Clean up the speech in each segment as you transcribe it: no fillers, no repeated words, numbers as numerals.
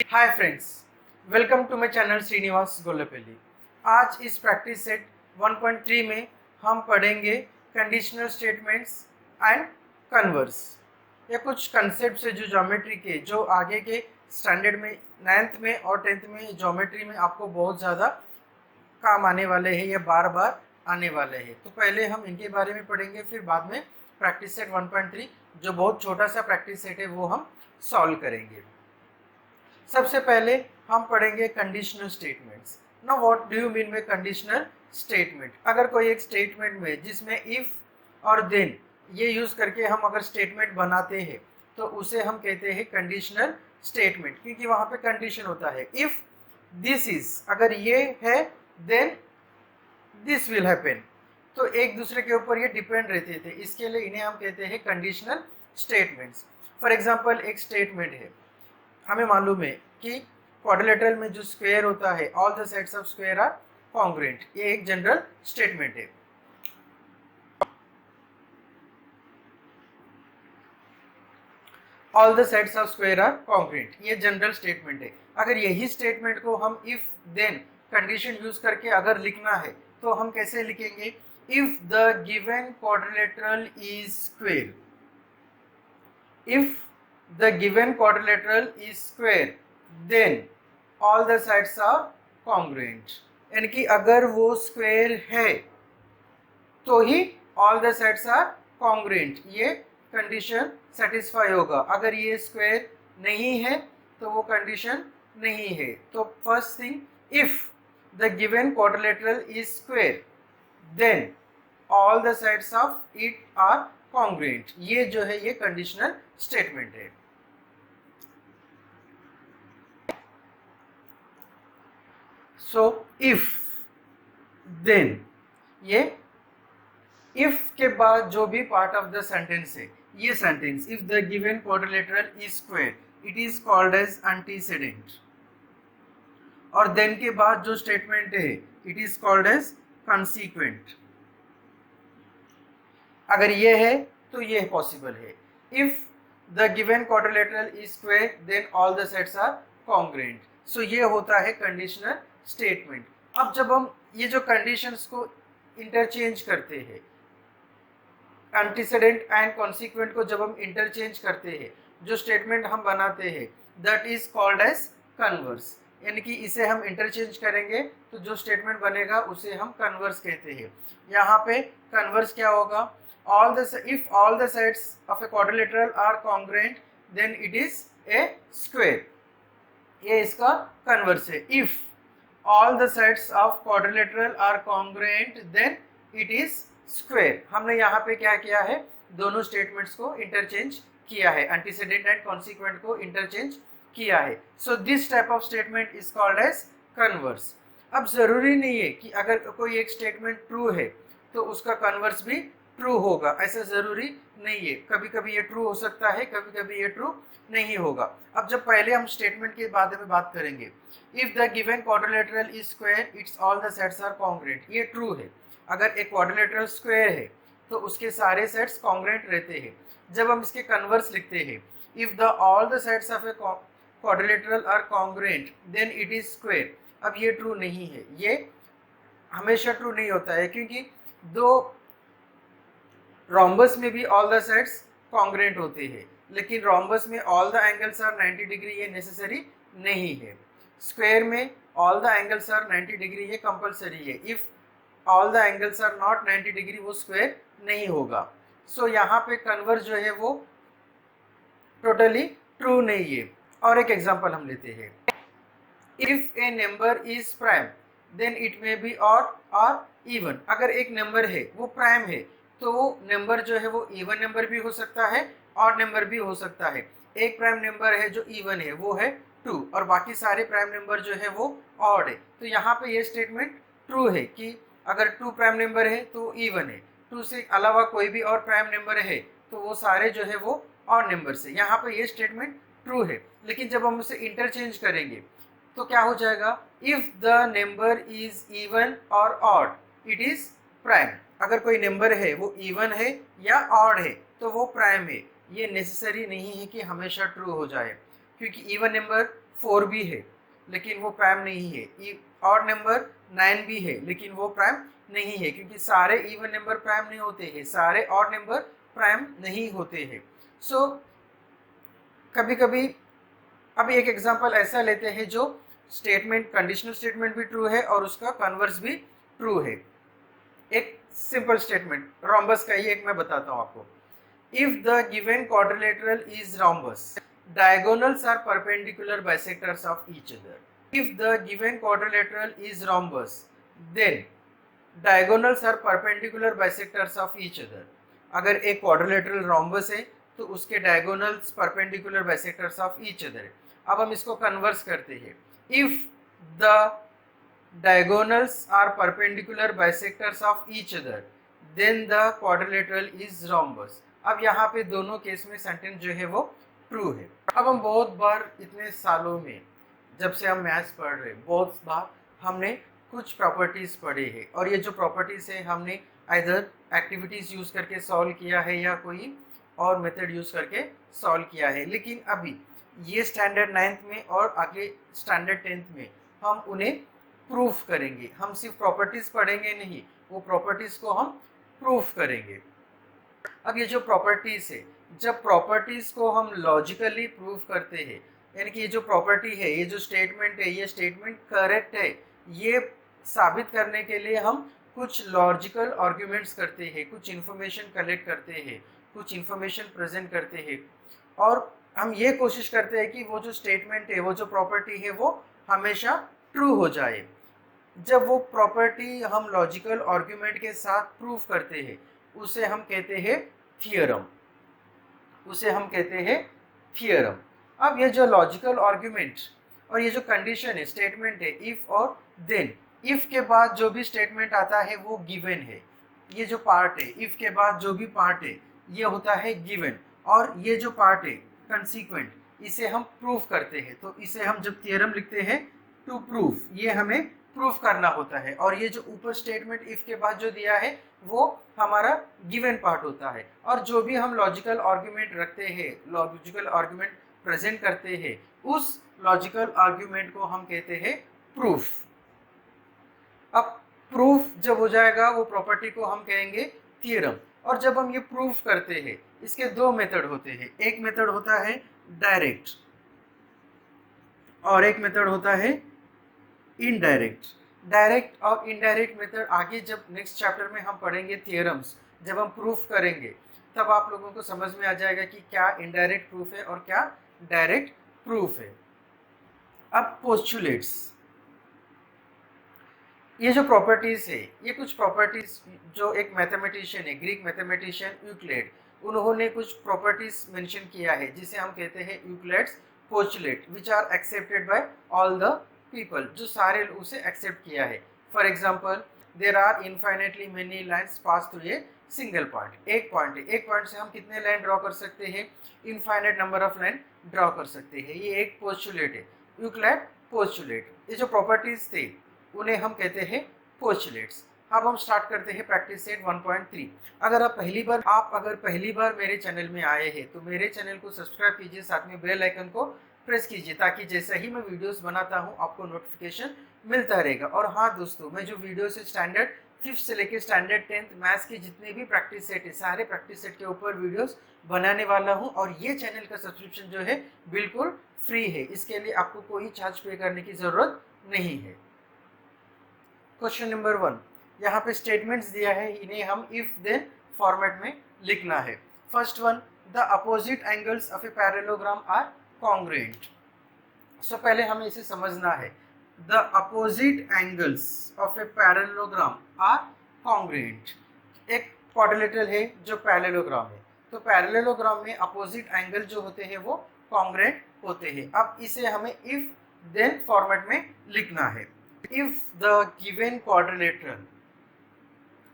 Hi friends, welcome to my channel Srinivas Gollapalli. आज इस practice set 1.3 में हम पढ़ेंगे कंडीशनल स्टेटमेंट्स एंड कन्वर्स। ये कुछ कंसेप्ट है जो ज्योमेट्री के, जो आगे के स्टैंडर्ड में 9th में और 10th में ज्योमेट्री में आपको बहुत ज़्यादा काम आने वाले हैं, या बार बार आने वाले हैं। तो पहले हम इनके बारे में पढ़ेंगे, फिर बाद में प्रैक्टिस सेट 1.3 जो बहुत छोटा सा प्रैक्टिस सेट है वो हम सॉल्व करेंगे। सबसे पहले हम पढ़ेंगे conditional statements. Now what do you mean by conditional statement? अगर कोई एक स्टेटमेंट में जिसमें इफ और देन ये यूज करके हम अगर स्टेटमेंट बनाते हैं तो उसे हम कहते हैं कंडीशनल स्टेटमेंट, क्योंकि वहां पे कंडीशन होता है। इफ दिस इज, अगर ये है देन दिस विल हैपन, तो एक दूसरे के ऊपर ये डिपेंड रहते थे, इसके लिए इन्हें हम कहते हैं कंडीशनल स्टेटमेंट्स। फॉर एग्जाम्पल एक स्टेटमेंट है, हमें मालूम है कि क्वाड्रिलेटरल में जो स्क्वायर होता है, all the sides of square are congruent, ये एक जनरल स्टेटमेंट है। All the sides of square are congruent, ये जनरल स्टेटमेंट है। अगर यही स्टेटमेंट को हम इफ देन कंडीशन यूज करके अगर लिखना है तो हम कैसे लिखेंगे? If the given quadrilateral is square, if the given quadrilateral is square then all the sides are congruent, यानी कि अगर वो स्क्वायर है तो ही all the sides are congruent, ये कंडीशन सेटिस्फाई होगा। अगर ये स्क्वायर नहीं है तो वो कंडीशन नहीं है। तो first thing, if the given quadrilateral is square then all the sides of it are congruent, ये जो है ये कंडीशनल स्टेटमेंट है। सो इफ देन, ये इफ के बाद जो भी पार्ट ऑफ द सेंटेंस है, ये sentence if the given quadrilateral is square it is called as antecedent, और देन के बाद जो स्टेटमेंट है it is called as consequent. अगर ये है तो ये पॉसिबल है। If the given quadrilateral is square then all the sets are congruent, so ये होता है कंडीशनल स्टेटमेंट। अब जब हम ये जो कंडीशंस को इंटरचेंज करते हैं, एंटीसेडेंट एंड कॉन्सिक्वेंट को जब हम इंटरचेंज करते हैं, जो स्टेटमेंट हम बनाते हैं that is called as converse, यानी कि इसे हम इंटरचेंज करेंगे तो जो स्टेटमेंट बनेगा उसे हम कन्वर्स कहते हैं। यहाँ पे कन्वर्स क्या होगा? if all the sides of a quadrilateral are congruent then it is a square, ये इसका कन्वर्स है। if all the sides of quadrilateral are congruent then it is square, हमने यहाँ पे क्या किया है? दोनों स्टेटमेंट्स को इंटरचेंज किया है, एंटीसेडेंट एंड कॉन्सिक्वेंट को इंटरचेंज किया है। So this type of statement is called as converse. अब जरूरी नहीं है कि अगर कोई एक स्टेटमेंट ट्रू है तो उसका कन्वर्स भी ट्रू होगा, ऐसा जरूरी नहीं है। कभी कभी ये ट्रू हो सकता है, कभी कभी ये ट्रू नहीं होगा। अब जब पहले हम स्टेटमेंट के बारे में बात करेंगे, if the given quadrilateral is square its all the sets are congruent, ये ट्रू है। अगर एक क्वाड्रिलेटरल स्क्वायर है तो उसके सारे सेट्स कॉन्ग्रुएंट रहते हैं। जब हम इसके कन्वर्स लिखते हैं, if the all the sides of a quadrilateral are congruent then it is square, अब ये ट्रू नहीं है, ये हमेशा ट्रू नहीं होता है, क्योंकि दो रोम्बस में भी ऑल द साइड्स कॉन्ग्रुएंट होते हैं, लेकिन रोम्बस में all the angles are 90 degree, ये नेसेसरी नहीं है। स्क्वायर में all the angles are 90 degree, ये कंपलसरी है। If all the angles are not 90 degree, वो स्क्वायर नहीं होगा। सो यहाँ पे कन्वर्स जो है वो टोटली ट्रू नहीं है। और एक एग्जांपल हम लेते हैं, if a number is prime then it may be odd और इवन, अगर एक नंबर है वो प्राइम है तो वो नंबर जो है वो इवन नंबर भी हो सकता है, ऑड नंबर भी हो सकता है। एक प्राइम नंबर है जो इवन है वो है 2, और बाकी सारे प्राइम नंबर जो है वो ऑड है। तो यहाँ पे ये स्टेटमेंट ट्रू है कि अगर 2 प्राइम नंबर है तो इवन है, 2 से अलावा कोई भी और प्राइम नंबर है तो वो सारे जो है वो ऑड नंबर से। यहाँ पे ये स्टेटमेंट ट्रू है। लेकिन जब हम उसे इंटरचेंज करेंगे तो क्या हो जाएगा? If the number is even और ऑड इट इज प्राइम, अगर कोई नंबर है वो इवन है या ऑड है तो वो प्राइम है। ये नेसेसरी नहीं है कि हमेशा ट्रू हो जाए, क्योंकि इवन नंबर 4 भी है लेकिन वो प्राइम नहीं है, ऑड नंबर 9 भी है लेकिन वो प्राइम नहीं है, क्योंकि सारे इवन नंबर प्राइम नहीं होते हैं, सारे ऑड नंबर प्राइम नहीं होते हैं। सो कभी कभी अभी एक एग्जांपल ऐसा लेते हैं जो स्टेटमेंट, कंडीशनल स्टेटमेंट भी ट्रू है और उसका कन्वर्स भी ट्रू है। एक सिंपल स्टेटमेंट रोम्बस का ही एक मैं बताता हूँ आपको। If the given quadrilateral is rhombus, diagonals are perpendicular bisectors of each other. If the given quadrilateral is rhombus, then diagonals are perpendicular bisectors of each other. अगर एक quadrilateral rhombus है तो उसके diagonals perpendicular bisectors of each other है। अब हम इसको converse करते हैं। If the diagonals are perpendicular bisectors of each other, then the quadrilateral is rhombus. अब यहाँ पे दोनों केस में सेंटेंस जो है वो ट्रू है। अब हम बहुत बार इतने सालों में जब से हम मैथ्स पढ़ रहे हैं, बहुत बार हमने कुछ प्रॉपर्टीज़ पढ़े हैं और ये जो प्रॉपर्टीज़ है हमने आइदर एक्टिविटीज़ यूज़ करके सॉल्व किया है या कोई और मेथड यूज़ करके सॉल्व किया है। लेकिन अभी ये स्टैंडर्ड 9th में और आगे स्टैंडर्ड 10th में हम उन्हें प्रूफ करेंगे। हम सिर्फ प्रॉपर्टीज़ पढ़ेंगे नहीं, वो प्रॉपर्टीज़ को हम प्रूफ करेंगे। अब ये जो प्रॉपर्टीज़ है, जब प्रॉपर्टीज़ को हम लॉजिकली प्रूफ करते हैं, यानी कि ये जो प्रॉपर्टी है, ये जो स्टेटमेंट है, ये स्टेटमेंट करेक्ट है, ये साबित करने के लिए हम कुछ लॉजिकल आर्ग्यूमेंट्स करते हैं, कुछ इन्फॉर्मेशन कलेक्ट करते हैं, कुछ इन्फॉर्मेशन प्रेजेंट करते हैं और हम ये कोशिश करते हैं कि वो जो स्टेटमेंट है, वो जो प्रॉपर्टी है, वो हमेशा ट्रू हो जाए। जब वो प्रॉपर्टी हम लॉजिकल आर्ग्यूमेंट के साथ प्रूफ करते हैं, उसे हम कहते हैं थियरम, उसे हम कहते हैं थियरम। अब ये जो लॉजिकल आर्ग्यूमेंट और ये जो कंडीशन है, स्टेटमेंट है इफ और देन, इफ के बाद जो भी स्टेटमेंट आता है वो गिवन है। ये जो पार्ट है, इफ के बाद जो भी पार्ट है ये होता है गिवन, और ये जो पार्ट है कंसीक्वेंट, इसे हम प्रूफ करते हैं। तो इसे हम जब थियरम लिखते हैं टू प्रूफ, ये हमें प्रूफ करना होता है। और ये जो ऊपर स्टेटमेंट इफ के बाद जो दिया है वो हमारा गिवन पार्ट होता है। और जो भी हम लॉजिकल आर्ग्यूमेंट रखते हैं, लॉजिकल आर्ग्यूमेंट प्रेजेंट करते हैं, उस लॉजिकल आर्ग्यूमेंट को हम कहते हैं प्रूफ। अब प्रूफ जब हो जाएगा, वो प्रॉपर्टी को हम कहेंगे थियरम। और जब हम ये प्रूफ करते हैं, इसके दो मेथड होते हैं। एक मेथड होता है डायरेक्ट और एक मेथड होता है इनडायरेक्ट। डायरेक्ट और इनडायरेक्ट मेथड आगे जब नेक्स्ट चैप्टर में हम पढ़ेंगे थियरम्स, जब हम प्रूफ करेंगे, तब आप लोगों को समझ में आ जाएगा कि क्या इनडायरेक्ट प्रूफ है और क्या डायरेक्ट प्रूफ है। अब पोस्टुलेट्स, ये जो प्रॉपर्टीज है, ये कुछ प्रॉपर्टीज जो एक मैथमेटिशियन है, ग्रीक मैथमेटिशियन यूक्लिड, उन्होंने कुछ प्रॉपर्टीज मेंशन किया है जिसे हम कहते हैं Euclid's postulate, which are accepted by all the people, जो सारे उसे एक्सेप्ट किया है। For example, there are infinitely many lines pass through a single point. एक पॉइंट है, एक पॉइंट से हम कितने लाइन ड्रॉ कर सकते हैं? Infinite number of line draw कर सकते हैं। ये एक पोस्टुलेट है, यूक्लिड पोस्टुलेट। ये जो प्रॉपर्टीज थे उन्हें हम कहते हैं पोस्टुलेट्स। अब हम स्टार्ट करते हैं प्रैक्टिस सेट 1.3। अगर पहली बार मेरे चैनल में आए हैं तो मेरे चैनल को सब्सक्राइब कीजिए, साथ में बेल आइकन को प्रेस कीजिए, ताकि जैसे ही मैं वीडियोस बनाता हूं आपको नोटिफिकेशन मिलता रहेगा। और हाँ दोस्तों, मैं जो वीडियोस है स्टैंडर्ड 5th से लेकर स्टैंडर्ड 10th मैथ्स के जितने भी प्रैक्टिस सेट है, सारे प्रैक्टिस सेट के ऊपर वीडियोस बनाने वाला हूं। और ये चैनल का सब्सक्रिप्शन जो है बिल्कुल फ्री है, इसके लिए आपको कोई चार्ज पे करने की ज़रूरत नहीं है। क्वेश्चन नंबर 1, यहाँ पे स्टेटमेंट्स दिया है, इन्हें हम इफ देन फॉर्मेट में लिखना है। First one, the opposite angles of a parallelogram are congruent. So पहले हमें इसे समझना है। The opposite angles of a parallelogram are congruent. एक क्वाड्रिलेटरल है जो पैरेललोग्राम है, तो पैरेललोग्राम में अपोजिट एंगल जो होते हैं वो कॉन्ग्रुएंट होते हैं। अब इसे हमें इफ देन फॉर्मेट में लिखना है। If the given quadrilateral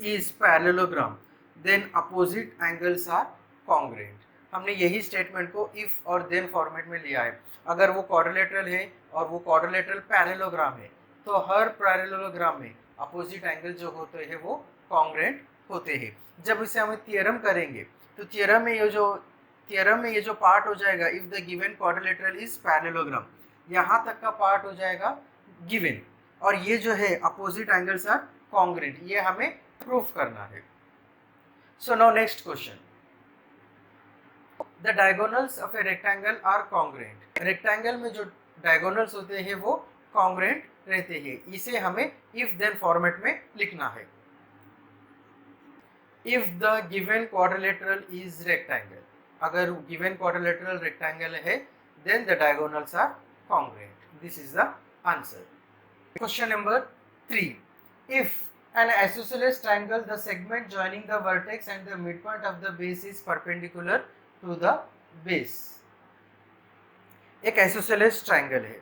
is parallelogram, then opposite angles are congruent. हमने यही स्टेटमेंट को if और then फॉर्मेट में लिया है। अगर वो क्वाड्रिलेटरल है और वो क्वाड्रिलेटरल पैरेललोग्राम है, तो हर पैरेललोग्राम में अपोजिट एंगल जो होते हैं वो कॉन्ग्रुएंट होते हैं। जब इसे हम थियरम करेंगे तो थियरम में ये जो पार्ट हो जाएगा, if the given quadrilateral is parallelogram, यहाँ तक का पार्ट हो जाएगा गिवन, और ये जो है अपोजिट एंगल्स आर कॉन्ग्रेंट, ये हमें प्रूफ करना है। So now next question, the diagonals of a rectangle are congruent. Rectangle में जो डायगोनल्स होते हैं वो कॉन्ग्रेंट रहते हैं, इसे हमें इफ देन फॉर्मेट में लिखना है। If the given quadrilateral is rectangle, अगर गिवन क्वाड्रिलेटरल रेक्टेंगल है then the diagonals are congruent. This is the answer. Question number 3. If an isosceles triangle, the segment joining the vertex and the midpoint of the base is perpendicular to the base. एक isosceles triangle है,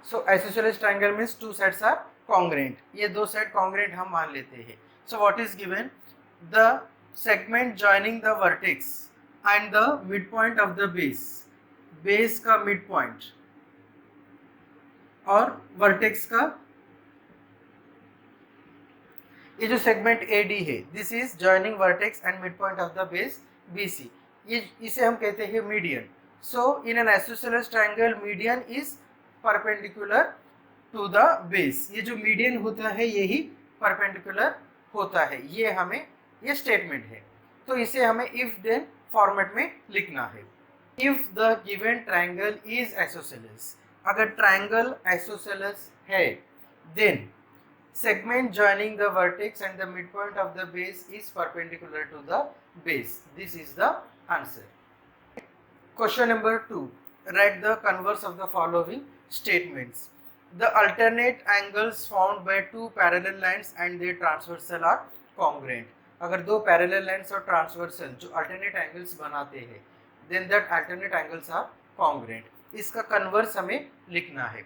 so isosceles triangle means two sides are congruent. ये दो side congruent हम मान लेते हैं. So what is given? The segment joining the vertex and the midpoint of the base, base का midpoint और vertex का ये जो segment AD है, this is joining vertex and midpoint of the base BC, ये इसे हम कहते हैं median. So in an isosceles triangle median is perpendicular to the base. ये जो median होता है यही perpendicular होता है, ये हमें ये स्टेटमेंट है, तो इसे हमें इफ देन फॉर्मेट में लिखना है। If the given triangle is isosceles, अगर ट्रायंगल आइसोसेलेस है then segment joining the vertex and the mid point of the base is perpendicular to the base. This is the answer. Question number 2, write the converse of the following statements. The alternate angles found by two parallel lines and their transversal are congruent. अगर दो parallel lines और transversal जो alternate angles बनाते हैं then that alternate angles are congruent. इसका converse हमें लिखना है।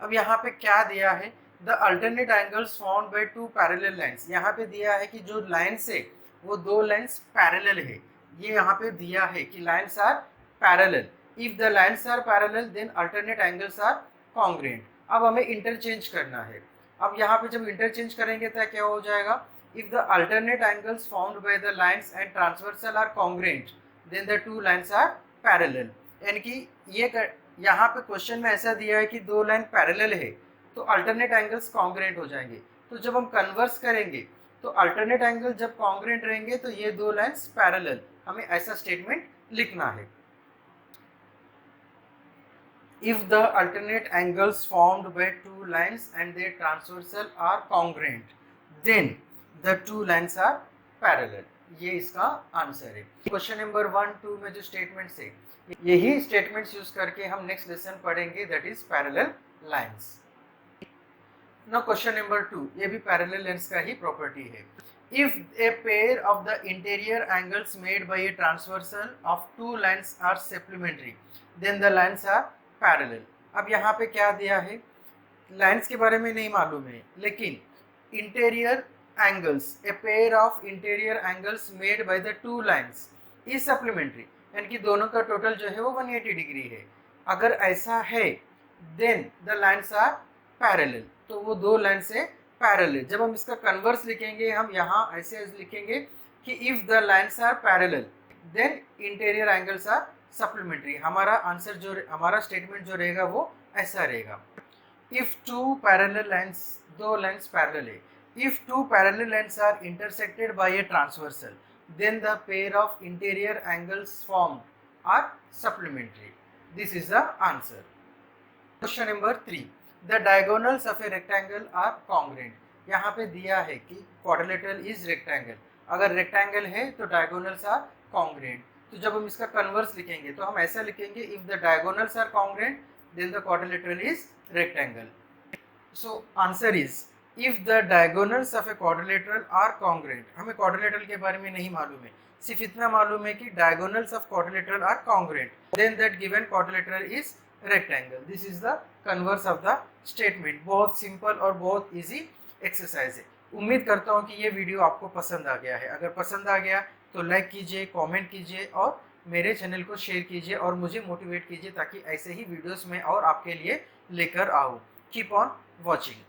अब यहाँ पे क्या दिया है? The alternate angles found by two parallel lines, यहाँ पे दिया है कि जो लाइन्स है वो दो लाइन्स पैरेलल है, ये यहाँ पे दिया है कि lines are parallel. If the lines are parallel then alternate angles are congruent. अब हमें इंटरचेंज करना है। अब यहाँ पे जब इंटरचेंज करेंगे तो क्या हो जाएगा? If the alternate angles found by the lines and transversal are congruent, then the two lines are parallel. यानी कि ये यहाँ पे क्वेश्चन में ऐसा दिया है कि दो लाइन पैरेलल है तो अल्टरनेट एंगल्स कॉन्ग्रुएंट हो जाएंगे। तो जब हम कन्वर्स करेंगे तो अल्टरनेट एंगल जब कॉन्ग्रुएंट रहेंगे तो ये दो लाइन्स पैरेलल, हमें ऐसा स्टेटमेंट लिखना है। If the alternate angles formed by two lines and their transversal are congruent, then the two lines are parallel. ये इसका आंसर है। क्वेश्चन नंबर 1, 2 में जो स्टेटमेंट्स है यही स्टेटमेंट्स यूज करके हम नेक्स्ट लेसन पढ़ेंगे, that is parallel lines. Now question number 2, ये भी पैरेलल लाइंस का ही प्रॉपर्टी है। If a pair of the interior angles made by a transversal of two lines are supplementary then the lines are parallel. अब यहाँ पे क्या दिया है? लाइंस के बारे में नहीं मालूम है, लेकिन interior angles, a pair of interior angles made by the two lines is supplementary, यानी कि दोनों का टोटल जो है वो 180 डिग्री है। अगर ऐसा है then the lines are parallel, तो वो दो लाइन से पैरेलल। जब हम इसका कन्वर्स लिखेंगे हम यहाँ ऐसे लिखेंगे कि if the lines are parallel then interior angles are supplementary। हमारा आंसर जो हमारा स्टेटमेंट जो रहेगा वो ऐसा रहेगा। if two parallel lines, दो लाइन्स पैरेलल है, if two parallel lines are intersected by a transversal then the pair of interior angles formed are supplementary. This is the answer. Question number 3, the diagonals of a rectangle are congruent. यहाँ पे दिया है कि quadrilateral is rectangle, अगर rectangle है तो diagonals are congruent। तो जब हम इसका कन्वर्स लिखेंगे तो हम ऐसा लिखेंगे if the diagonals are congruent then the quadrilateral is rectangle. So answer is if the diagonals of a quadrilateral are congruent। हमें quadrilateral के बारे में नहीं मालूम है, सिर्फ इतना मालूम है कि diagonals of quadrilateral are congruent then that given quadrilateral is rectangle। This is the converse of the statement। बहुत सिंपल और बहुत इजी एक्सरसाइज है। उम्मीद करता हूँ कि ये वीडियो आपको पसंद आ गया है। अगर पसंद आ गया तो लाइक कीजिए, कमेंट कीजिए और मेरे चैनल को शेयर कीजिए और मुझे मोटिवेट कीजिए ताकि ऐसे ही वीडियोस में और आपके लिए लेकर आऊँ। Keep on watching.